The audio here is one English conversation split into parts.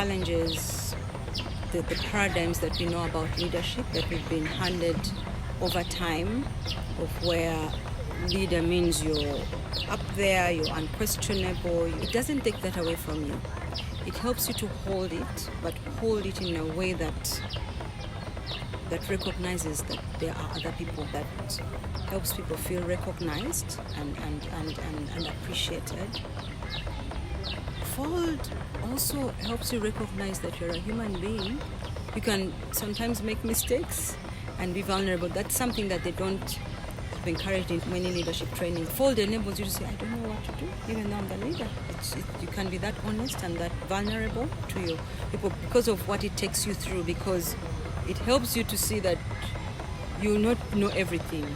challenges the paradigms that we know about leadership that we've been handed over time, of where leader means you're up there, you're unquestionable. It doesn't take that away from you. It helps you to hold it, but hold it in a way that recognizes that there are other people, that helps people feel recognized and appreciated. Fold also helps you recognize that you're a human being. You can sometimes make mistakes and be vulnerable. That's something that they don't encourage in many leadership training. Fold enables you to say, I don't know what to do, even though I'm the leader. You can be that honest and that vulnerable to your people because of what it takes you through, because it helps you to see that you not know everything.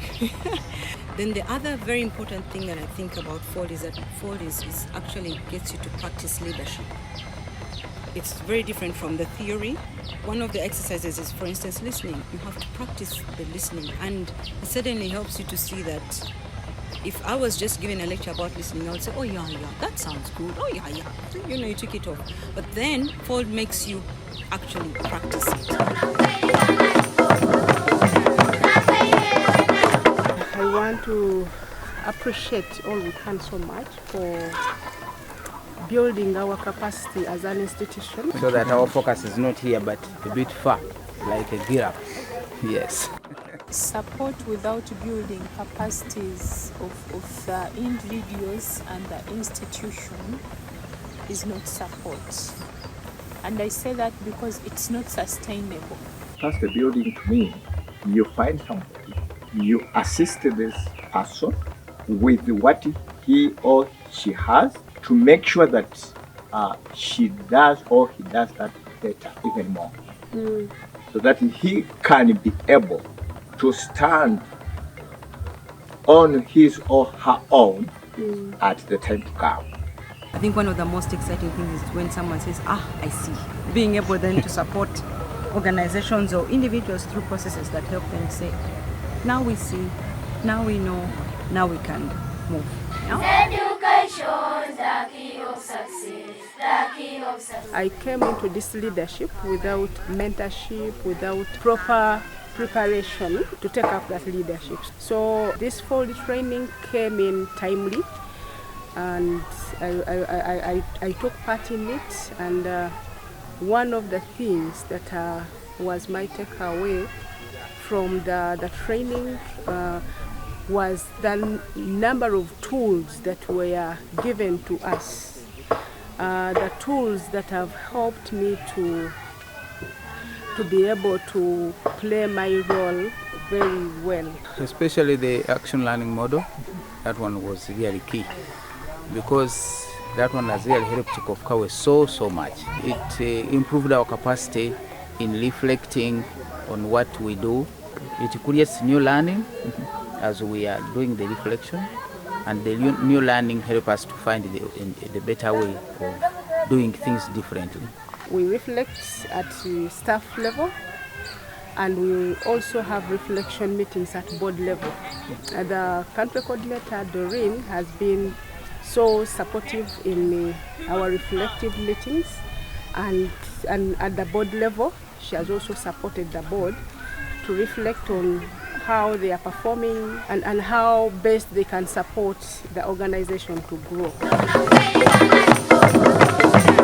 Then the other very important thing that I think about Fold is that Fold is actually gets you to practice leadership. It's very different from the theory. One of the exercises is, for instance, listening. You have to practice the listening, and it certainly helps you to see that if I was just giving a lecture about listening, I would say, oh yeah, that sounds good. Oh yeah. You took it off. But then Fold makes you actually practice it. I want to appreciate all we can so much for building our capacity as an institution. So that our focus is not here but a bit far, like a giraffe. Yes. Support without building capacities of the individuals and the institution is not support. And I say that because it's not sustainable. Capacity building to me, you find somebody, you assist this person with what he or she has to make sure that she does or he does that better, even more. So that he can be able to stand on his or her own at the time to come. I think one of the most exciting things is when someone says, I see. Being able then to support organizations or individuals through processes that help them say, now we see, now we know, now we can move. Education, the key of success, the key of success. I came into this leadership without mentorship, without proper preparation to take up that leadership. So this Fold training came in timely, and I took part in it. And one of the things that was my takeaway from the training was the number of tools that were given to us. The tools that have helped me to be able to play my role very well. Especially the action learning model, that one was really key, because that one has really helped Kofukawe so much. It improved our capacity in reflecting on what we do. It creates new learning as we are doing the reflection, and the new learning helps us to find the better way of doing things differently. We reflect at the staff level, and we also have reflection meetings at board level. The country coordinator, Doreen, has been so supportive in our reflective meetings, and at the board level, she has also supported the board to reflect on how they are performing and how best they can support the organization to grow.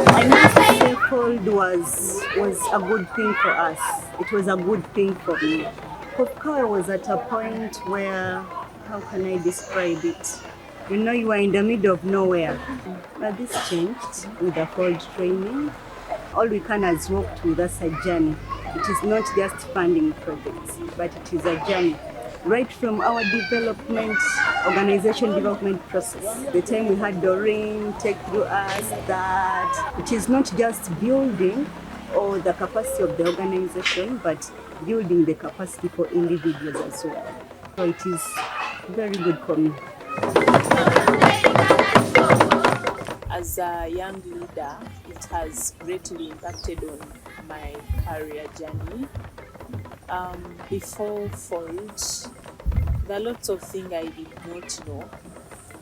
I must say Fold was a good thing for us. It was a good thing for me. Kofukawe was at a point where, how can I describe it? You are in the middle of nowhere. But this changed with the Fold training. All we can has walked with us a journey. It is not just funding projects, but it is a journey. Right from our organization development process, the time we had Doreen take through us that it is not just building or the capacity of the organization, but building the capacity for individuals as well. So it is very good for me. As a young leader, it has greatly impacted on my career journey. Before Fold, there are lots of things I did not know,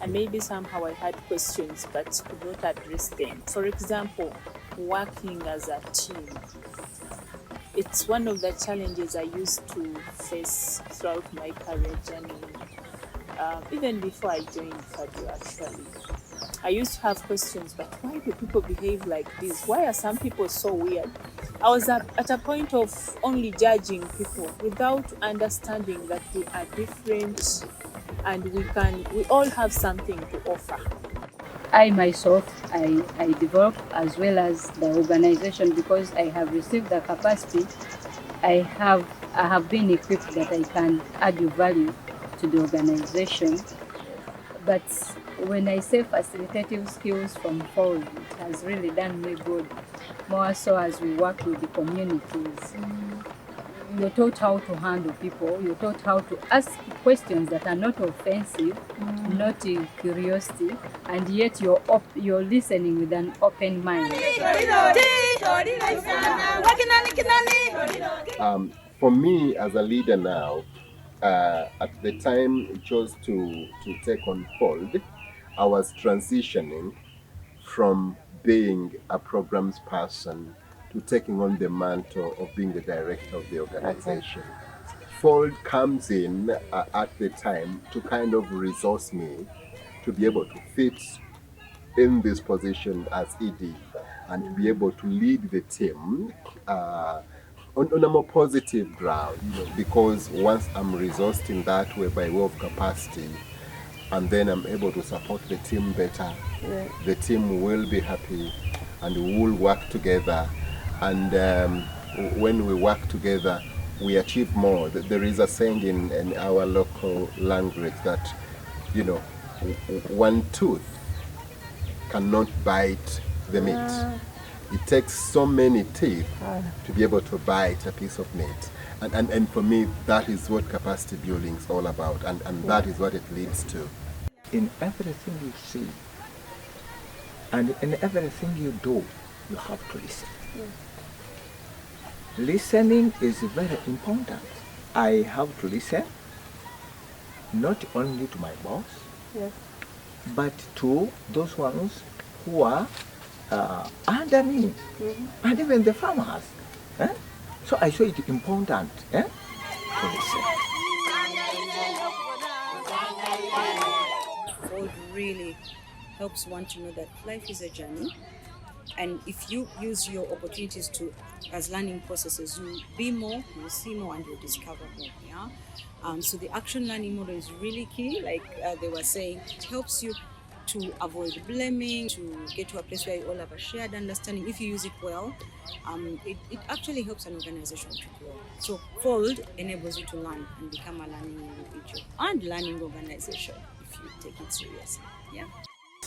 and maybe somehow I had questions but could not address them. For example, working as a team. It's one of the challenges I used to face throughout my career journey, even before I joined FADU actually. I used to have questions, but why do people behave like this? Why are some people so weird? I was at a point of only judging people without understanding that we are different and we all have something to offer. I myself, I develop as well as the organization, because I have received the capacity. I have been equipped that I can add value to the organization. But when I say facilitative skills from FOLD, it has really done me good, more so as we work with the communities. You're taught how to handle people, you're taught how to ask questions that are not offensive, not in curiosity, and yet you're listening with an open mind. For me as a leader now, at the time I chose to take on FOLD, I was transitioning from being a programs person to taking on the mantle of being the director of the organization. FOLD comes in at the time to kind of resource me to be able to fit in this position as ED and to be able to lead the team on a more positive ground, because once I'm resourced in that way by way of capacity, and then I'm able to support the team better, the team will be happy and we will work together. And when we work together, we achieve more. There is a saying in our local language that, one tooth cannot bite the meat. It takes so many teeth to be able to bite a piece of meat. And for me, that is what capacity building is all about, and that is what it leads to. In everything you see and in everything you do, you have to listen. Listening is very important. I have to listen not only to my boss, but to those ones who are under me, and even the farmers. So I saw it important to listen. FOLD really helps one to know that life is a journey, and if you use your opportunities as learning processes, you be more, you see more, and you discover more. So the action learning model is really key. Like they were saying, it helps you to avoid blaming, to get to a place where you all have a shared understanding. If you use it well, it actually helps an organization to grow. So FOLD enables you to learn and become a learning individual and learning organization if you take it seriously.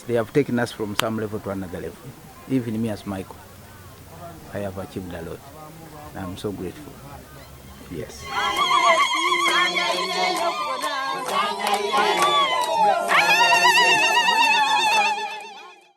They have taken us from some level to another level. Even me as Michael, I have achieved a lot. I'm so grateful. Yes. Hey!